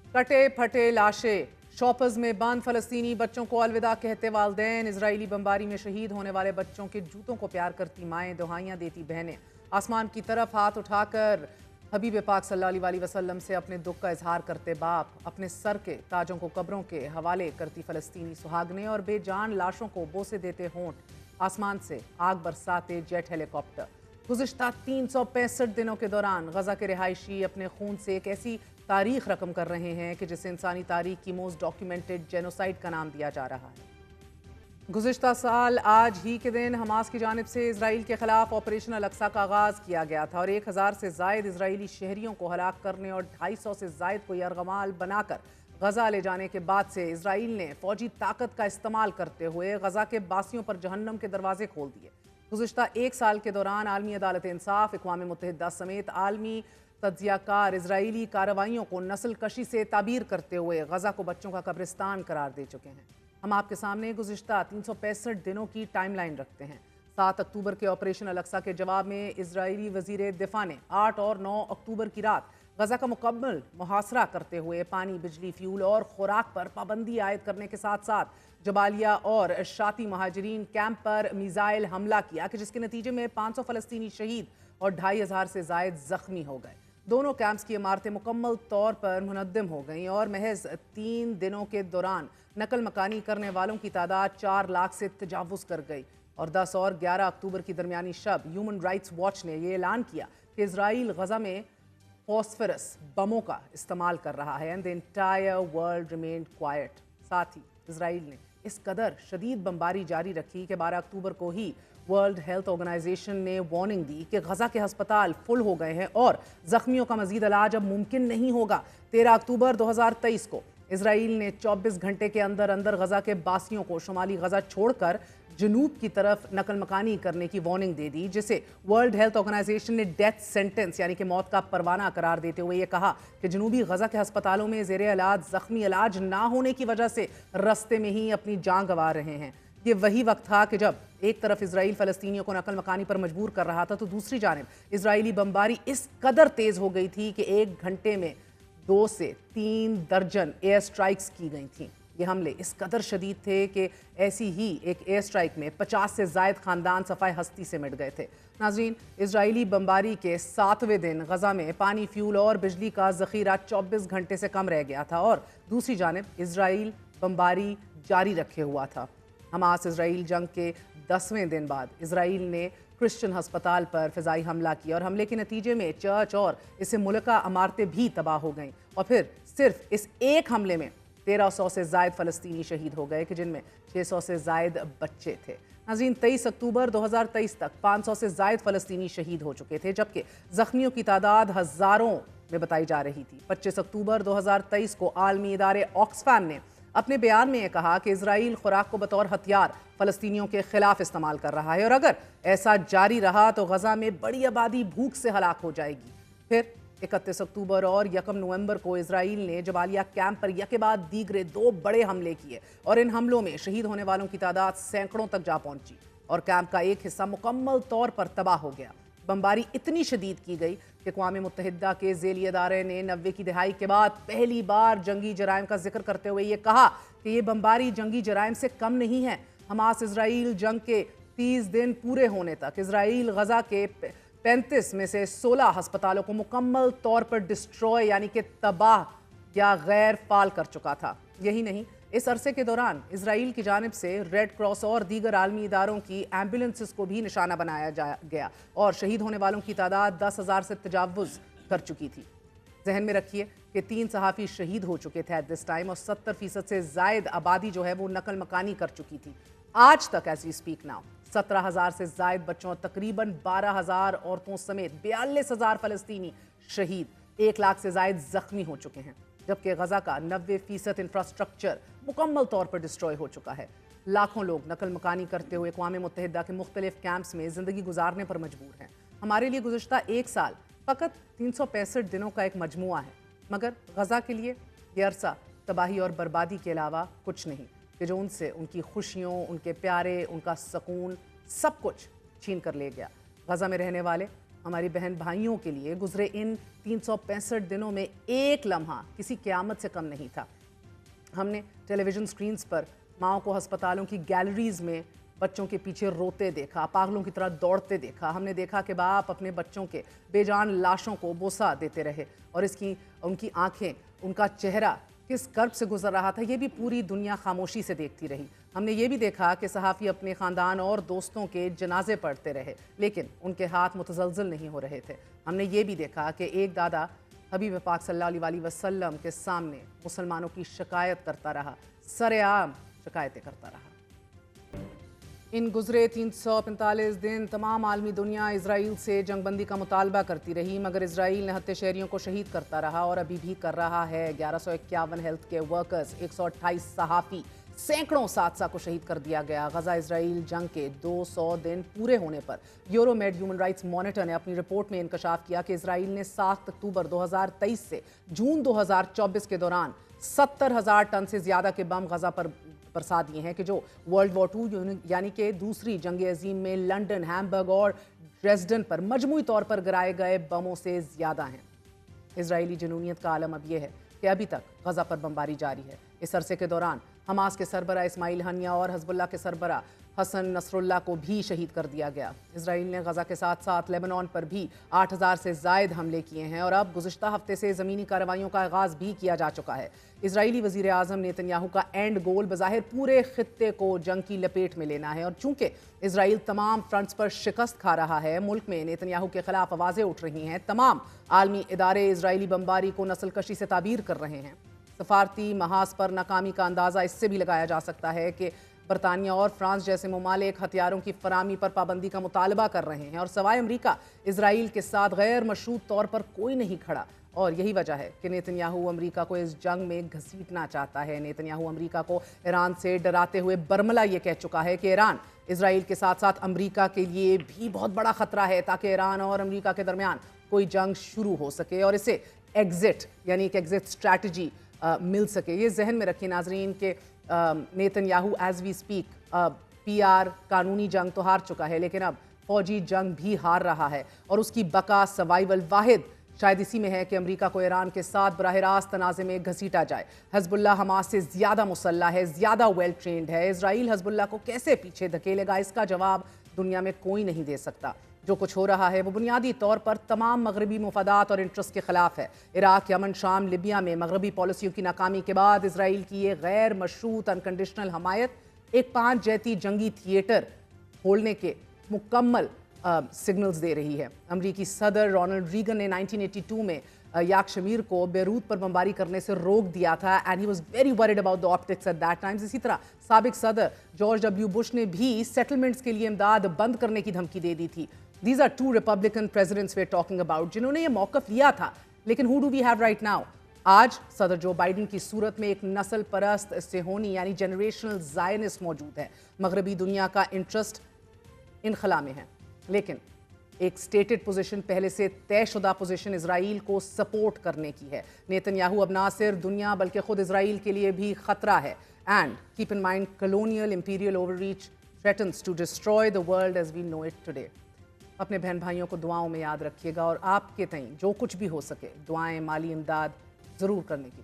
कटे फटे लाशें, शॉपर्स में बंद फलस्तीनी बच्चों को अलविदा कहते वालिदैन, इजरायली बमबारी में शहीद होने वाले बच्चों के जूतों को प्यार करती माएँ, दुहाइयाँ देती बहनें, आसमान की तरफ हाथ उठाकर हबीब पाक सल्लल्लाहु अलैहि वसल्लम से अपने दुख का इजहार करते बाप, अपने सर के ताजों को कब्रों के हवाले करती फलस्तीनी सुहागनें और बेजान लाशों को बोसे देते होंठ, आसमान से आग बरसाते जेट हेलीकॉप्टर। गुज़िश्ता 365 दिनों के दौरान गजा के रिहायशी अपने खून से एक ऐसी तारीख रकम कर रहे हैं कि जिसे इंसानी तारीख की मोस्ट डॉक्यूमेंटेड जेनोसाइड का नाम दिया जा रहा है। गुज़िश्ता साल आज ही के दिन हमास की जानिब से इसराइल के खिलाफ ऑपरेशन अल-अक्सा का आगाज़ किया गया था और 1000 से ज़ायद इसराइली शहरियों को हलाक करने और 250 से ज़ायद को यरगमाल बनाकर गजा ले जाने के बाद से इसराइल ने फौजी ताकत का इस्तेमाल करते हुए गजा के बासियों पर जहन्नम के दरवाजे खोल दिए। गुज़िश्ता एक साल के दौरान आलमी अदालत इंसाफ, अक़वाम मुत्तहिदा समेत आलमी तज्ज़ियाकार इसराइली कार्रवाइयों को नस्ल कशी से ताबीर करते हुए गजा को बच्चों का कब्रिस्तान करार दे चुके हैं। हम आपके सामने गुज़िश्ता 365 दिनों की टाइमलाइन रखते हैं। 7 अक्टूबर के ऑपरेशन अल-अक्सा के जवाब में इजरायली वज़ीर दिफा ने 8 और 9 अक्टूबर की रात गजा का मुकम्मल मुहासरा करते हुए पानी, बिजली, फ्यूल और खुराक पर पाबंदी आयद करने के साथ साथ जबालिया और शाती महाजरीन कैंप पर मिसाइल हमला किया कि जिसके नतीजे में 500 फलस्तीनी शहीद और 2500 से ज़ायद जख्मी हो गए। दोनों कैंप्स की इमारतें मुकम्मल तौर पर मुनद्दम हो गईं और महज 3 दिनों के दौरान नकल मकानी करने वालों की तादाद 4 लाख से तजावुज़ कर गई। और 10 और 11 अक्टूबर की दरमियानी शब ह्यूमन राइट्स वॉच ने यह ऐलान किया कि इसराइल गजा में फॉस्फरस बमों का इस्तेमाल कर रहा है and the entire world remained quite. साथ ही इसराइल ने इस कदर शदीद बमबारी जारी रखी कि 12 अक्टूबर को ही वर्ल्ड हेल्थ ऑर्गेनाइजेशन ने वार्निंग दी कि गजा के अस्पताल फुल हो गए हैं और जख्मियों का मजीद इलाज अब मुमकिन नहीं होगा। 13 अक्टूबर 2023 को इसराइल ने 24 घंटे के अंदर अंदर गजा के बासियों को शुमाली गजा छोड़कर जनूब की तरफ नकल मकानी करने की वार्निंग दे दी, जिसे वर्ल्ड हेल्थ ऑर्गेनाइजेशन ने डेथ सेंटेंस यानी कि मौत का परवाना करार देते हुए ये कहा कि जनूबी गजा के अस्पतालों में ज़ेरे इलाज जख्मी इलाज ना होने की वजह से रस्ते में ही अपनी जान गंवा रहे हैं। ये वही वक्त था कि जब एक तरफ इसराइल फ़लस्तीनियों को नकल मकानी पर मजबूर कर रहा था तो दूसरी जानिब इसराइली बमबारी इस कदर तेज़ हो गई थी कि 1 घंटे में 2 से 3 दर्जन एयर स्ट्राइक्स की गई थीं। ये हमले इस कदर शदीद थे कि ऐसी ही एक एयर स्ट्राइक में 50 से ज़ायद ख़ानदान सफ़ाए हस्ती से मिट गए थे। नाज़रीन, इजरायली बमबारी के 7वें दिन गजा में पानी, फ्यूल और बिजली का ज़ख़ीरा 24 घंटे से कम रह गया था और दूसरी जानिब इसराइल बमबारी जारी रखे हुआ था। हमास इसराइल जंग के 10वें दिन बाद इसराइल ने क्रिश्चियन अस्पताल पर फ़िज़ाई हमला किया और हमले के नतीजे में चर्च और इससे मुल्का इमारतें भी तबाह हो गईं और फिर सिर्फ इस एक हमले में 1300 से ज़ायद फ़लस्तीनी शहीद हो गए कि जिनमें 600 से ज़ायद बच्चे थे। नाज़रीन, 23 अक्टूबर 2023 तक 500 से ज़ायद फ़लस्तीनी शहीद हो चुके थे जबकि ज़ख्मियों की तादाद हज़ारों में बताई जा रही थी। 25 अक्टूबर 2023 को आलमी इदारे ऑक्सफैम ने अपने बयान में यह कहा कि इसराइल खुराक को बतौर हथियार फ़लस्तीनियों के खिलाफ इस्तेमाल कर रहा है और अगर ऐसा जारी रहा तो गजा में बड़ी आबादी भूख से हलाक हो जाएगी। फिर 31 अक्टूबर और 1 नवंबर को इसराइल ने जबालिया कैंप पर यके बाद दीगरे 2 बड़े हमले किए और इन हमलों में शहीद होने वालों की तादाद सैकड़ों तक जा पहुंची और कैंप का एक हिस्सा मुकम्मल तौर पर तबाह हो गया। बमबारी इतनी शदीद की गई कि अक़वाम मुत्तहिदा के ज़ेली अदारे ने 90 की दहाई के बाद पहली बार जंगी जराइम का जिक्र करते हुए ये कहा कि ये बमबारी जंगी जराइम से कम नहीं है। हमास इसराइल जंग के 30 दिन पूरे होने तक इसराइल गजा के 35 में से 16 अस्पतालों को मुकम्मल तौर पर डिस्ट्रॉय यानी कि तबाह या गैर फाल कर चुका था। यही नहीं, इस अरसे के दौरान इसराइल की जानिब से रेड क्रॉस और दीगर आलमी इदारों की एम्बुलेंसेस को भी निशाना बनाया गया और शहीद होने वालों की तादाद 10,000 से तजावुज़ कर चुकी थी। जहन में रखिए कि 3 सहाफ़ी शहीद हो चुके थे एट दिस टाइम और 70% से ज़ायद आबादी जो है वो नकल मकानी कर चुकी थी। आज तक एज वी स्पीक नाउ 17,000 से ज़ायद बच्चों और तकरीबन 12,000 औरतों समेत 42,000 फ़लस्तीनी शहीद, 1 लाख से ज़ायद ज़ख्मी हो चुके हैं जबकि गजा का 90% इंफ्रास्ट्रक्चर मुकम्मल तौर पर डिस्ट्रॉय हो चुका है। लाखों लोग नकल मकानी करते हुए अक़वाम मुत्तहिदा के मुख्तलिफ कैंप्स में ज़िंदगी गुजारने पर मजबूर हैं। हमारे लिए गुज़िश्ता एक साल फ़कत 365 दिनों का एक मजमुआ है, मगर गजा के लिए ये अरसा तबाही और बर्बादी के अलावा कुछ नहीं कि जो उनसे उनकी खुशियों, उनके प्यारे, उनका सुकून सब कुछ छीन कर ले गया। गजा में रहने वाले हमारी बहन भाइयों के लिए गुजरे इन 365 दिनों में एक लम्हा किसी क़यामत से कम नहीं था। हमने टेलीविज़न स्क्रीन्स पर माँओं को अस्पतालों की गैलरीज में बच्चों के पीछे रोते देखा, पागलों की तरह दौड़ते देखा। हमने देखा कि बाप अपने बच्चों के बेजान लाशों को बोसा देते रहे और उनकी आंखें, उनका चेहरा किस कर्ब से गुजर रहा था, ये भी पूरी दुनिया खामोशी से देखती रही। हमने ये भी देखा कि सहाफ़ी अपने ख़ानदान और दोस्तों के जनाजे पढ़ते रहे, लेकिन उनके हाथ मुतज़लज़ल नहीं हो रहे थे। हमने ये भी देखा कि एक दादा हबीब पाक सल्लल्लाहु अलैहि वसल्लम के सामने मुसलमानों की शिकायत करता रहा, सरेआम शिकायतें करता रहा। इन गुजरे 345 दिन तमाम आलमी दुनिया इजराइल से जंगबंदी का मुतालबा करती रही, मगर इजराइल ने हत्या शहरियों को शहीद करता रहा और अभी भी कर रहा है। 1151 हेल्थ केयर वर्कर्स, 128 सहाफ़ी, सैकड़ों सादसा को शहीद कर दिया गया। गजा इजराइल जंग के 200 दिन पूरे होने पर यूरोमेड ह्यूमन राइट्स मॉनिटर ने अपनी रिपोर्ट में इंकशाफ किया कि इजराइल ने 7 अक्टूबर 2023 से जून 2024 के दौरान 70,000 टन से ज़्यादा के बम गजा पर बरसा दिए हैं कि जो वर्ल्ड वॉर 2 यानी कि दूसरी जंग अजीम में लंदन, हैम्बर्ग और ड्रेसडन पर मजमूई तौर पर गिराए गए बमों से ज़्यादा हैं। इजरायली जुनूनियत का आलम अब यह है कि अभी तक गजा पर बमबारी जारी है। इस अरसे के दौरान हमास के सरबरा इस्माइल हनिया और हिजबुल्लाह के सरबरा हसन नसरुल्लाह को भी शहीद कर दिया गया। इजराइल ने गजा के साथ साथ लेबनान पर भी 8,000 से ज़ायद हमले किए हैं और अब गुज़िश्ता हफ्ते से ज़मीनी कार्रवाइयों का आगाज़ भी किया जा चुका है। इजरायली वज़ीर आज़म नेतन्याहू का एंड गोल बज़ाहिर पूरे खित्ते को जंग की लपेट में लेना है और चूंकि इजराइल तमाम फ्रंट्स पर शिकस्त खा रहा है, मुल्क में नेतन्याहू के खिलाफ आवाज़ें उठ रही हैं। तमाम आलमी इदारे इजराइली बमबारी को नस्लकशी से ताबीर कर रहे हैं। सफारती महाज पर नाकामी का अंदाज़ा इससे भी लगाया जा सकता है कि बरतानिया और फ्रांस जैसे ममालिक हथियारों की फरामी पर पाबंदी का मुतालबा कर रहे हैं और सवाए अमरीका इजराइल के साथ गैर मशरूत तौर पर कोई नहीं खड़ा। और यही वजह है कि नेतन्याहू अमरीका को इस जंग में घसीटना चाहता है। नेतन्याहू अमरीका को ईरान से डराते हुए बरमला ये कह चुका है कि ईरान इजराइल के साथ साथ अमरीका के लिए भी बहुत बड़ा खतरा है, ताकि ईरान और अमरीका के दरमियान कोई जंग शुरू हो सके और इसे एग्जिट यानी एक एग्जिट स्ट्रैटेजी मिल सके। ये जहन में रखिए नाजरीन के Netanyahu as we speak PR कानूनी जंग तो हार चुका है, लेकिन अब फौजी जंग भी हार रहा है और उसकी बका सर्वाइवल वाहिद शायद इसी में है कि अमेरिका को ईरान के साथ बराह रास्त तनाज़े में घसीटा जाए। हिजबुल्लाह हमास से ज़्यादा मुसल्ला है, ज़्यादा वेल ट्रेंड है। इजराइल हिजबुल्लाह को कैसे पीछे धकेलेगा, इसका जवाब दुनिया में कोई नहीं दे सकता। जो कुछ हो रहा है वो बुनियादी तौर पर तमाम मगरबी मुफादात और इंटरेस्ट के खिलाफ है। इराक, यमन, शाम, लिबिया में मगरबी पॉलिसियों की नाकामी के बाद इसराइल की ये गैर मशरूत अनकंडीशनल हमायत एक 5 जैती जंगी थिएटर खोलने के मुकम्मल सिग्नल्स दे रही है। अमरीकी सदर रोनाल्ड रीगन ने 1982 में याक शमीर को बेरूत पर बमबारी करने से रोक दिया था and he was very worried about the optics at that times. इसी तरह साबिक सदर जॉर्ज W. बुश ने भी सेटलमेंट्स के लिए इमदाद बंद करने की धमकी दे दी थी। These are 2 Republican presidents we are talking about जिन्होंने ये मौकफ लिया था। लेकिन who do we have right now? आज सदर जो बाइडन की सूरत में एक नस्ल परस्त सेहोनी यानी जनरेशनल ज़ायनिस्ट मौजूद है। मगरबी दुनिया का इंटरेस्ट इनखला में है, लेकिन एक स्टेटेड पोजीशन, पहले से तयशुदा पोजीशन इजराइल को सपोर्ट करने की है। नेतन्याहू अब ना सिर्फ दुनिया बल्कि खुद इजराइल के लिए भी खतरा है। And keep in mind colonial imperial overreach threatens to destroy the world as we know it today. अपने बहन भाइयों को दुआओं में याद रखिएगा और आपके तईं जो कुछ भी हो सके दुआएं, माली इमदाद ज़रूर करने की